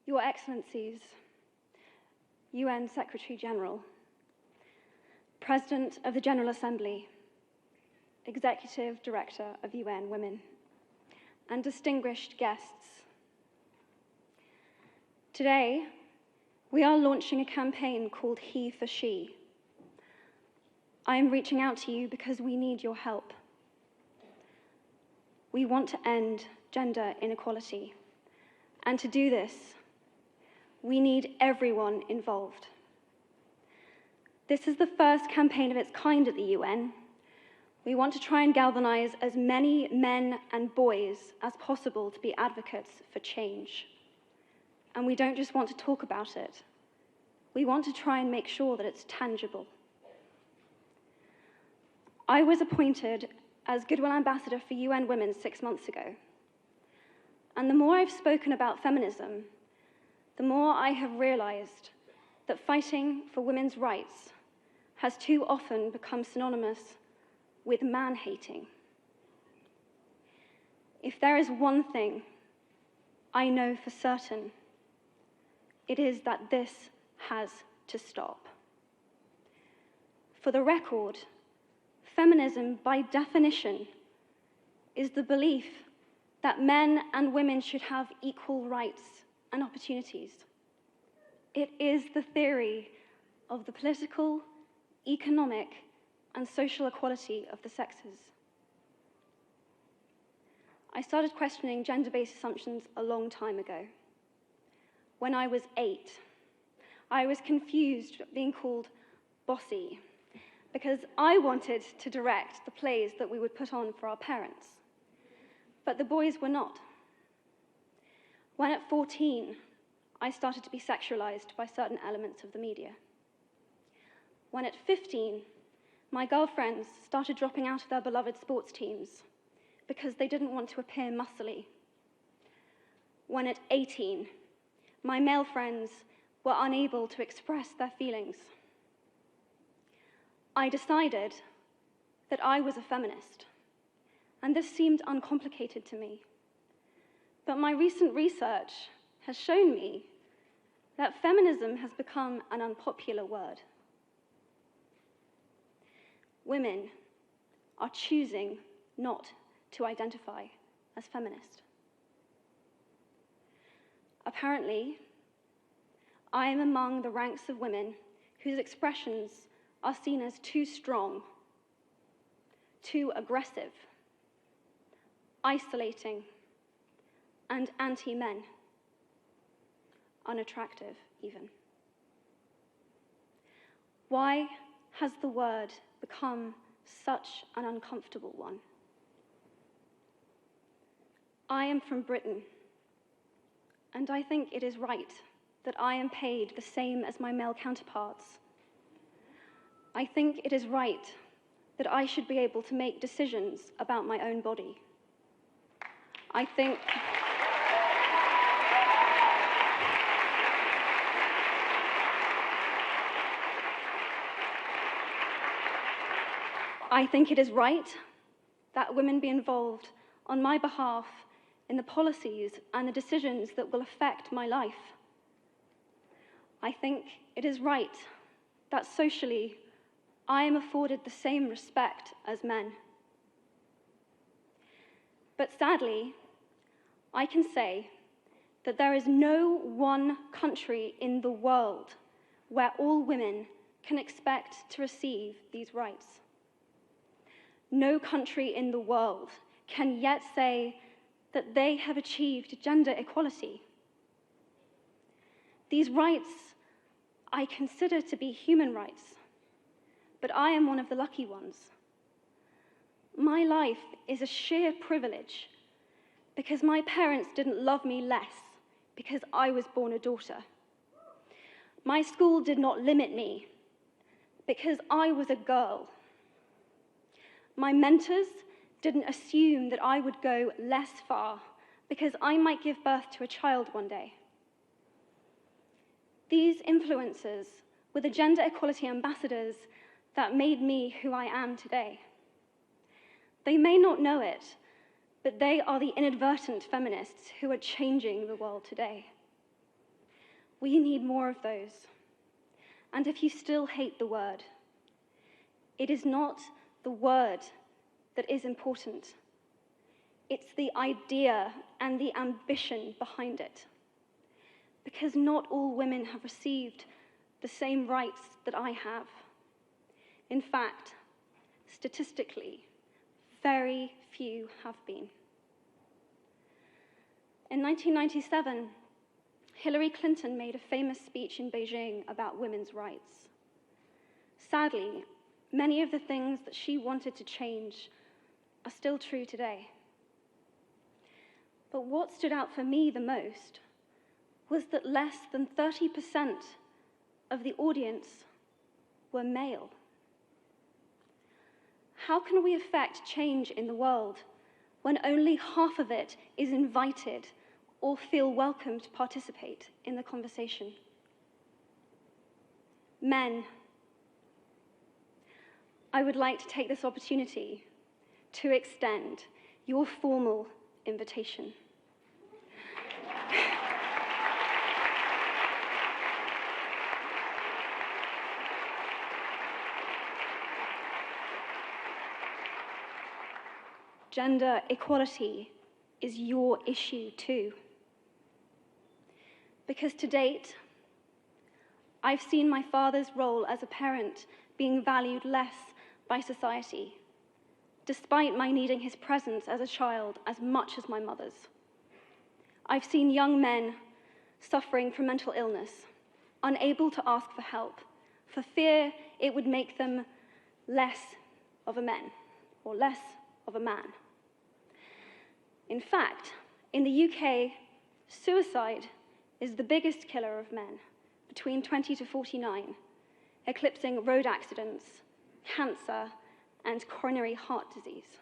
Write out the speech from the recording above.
Your Excellencies, UN Secretary General, President of the General Assembly, Executive Director of UN Women, and distinguished guests. Today, we are launching a campaign called He for She. I am reaching out to you because we need your help. We want to end gender inequality, and to do this, we need everyone involved. This is the first campaign of its kind at the UN. We want to try and galvanize as many men and boys as possible to be advocates for change. And we don't just want to talk about it. We want to try and make sure that it's tangible. I was appointed as Goodwill Ambassador for UN Women 6 months ago. And the more I've spoken about feminism, the more I have realized that fighting for women's rights has too often become synonymous with man-hating. If there is one thing I know for certain, it is that this has to stop. For the record, feminism, by definition, is the belief that men and women should have equal rights and opportunities. It is the theory of the political, economic, and social equality of the sexes. I started questioning gender-based assumptions a long time ago. When I was 8, I was confused being called bossy because I wanted to direct the plays that we would put on for our parents, but the boys were not. When at 14, I started to be sexualized by certain elements of the media. When at 15, my girlfriends started dropping out of their beloved sports teams because they didn't want to appear muscly. When at 18, my male friends were unable to express their feelings. I decided that I was a feminist, and this seemed uncomplicated to me. But my recent research has shown me that feminism has become an unpopular word. Women are choosing not to identify as feminist. Apparently, I am among the ranks of women whose expressions are seen as too strong, too aggressive, isolating, and anti-men, unattractive even. Why has the word become such an uncomfortable one? I am from Britain, and I think it is right that I am paid the same as my male counterparts. I think it is right that I should be able to make decisions about my own body. I think it is right that women be involved on my behalf in the policies and the decisions that will affect my life. I think it is right that socially I am afforded the same respect as men. But sadly, I can say that there is no one country in the world where all women can expect to receive these rights. No country in the world can yet say that they have achieved gender equality. These rights I consider to be human rights, but I am one of the lucky ones. My life is a sheer privilege because my parents didn't love me less because I was born a daughter. My school did not limit me because I was a girl. My mentors didn't assume that I would go less far because I might give birth to a child one day. These influences were the gender equality ambassadors that made me who I am today. They may not know it, but they are the inadvertent feminists who are changing the world today. We need more of those. And if you still hate the word, it is not the word that is important. It's the idea and the ambition behind it. Because not all women have received the same rights that I have. In fact, statistically, very few have been. In 1997, Hillary Clinton made a famous speech in Beijing about women's rights. Sadly, many of the things that she wanted to change are still true today. But what stood out for me the most was that less than 30% of the audience were male. How can we affect change in the world when only half of it is invited or feel welcome to participate in the conversation? Men, I would like to take this opportunity to extend your formal invitation. Gender equality is your issue too. Because to date, I've seen my father's role as a parent being valued less by society, despite my needing his presence as a child as much as my mother's. I've seen young men suffering from mental illness, unable to ask for help, for fear it would make them less of a man or less of a man. In fact, in the UK, suicide is the biggest killer of men between 20 to 49, eclipsing road accidents, cancer, and coronary heart disease.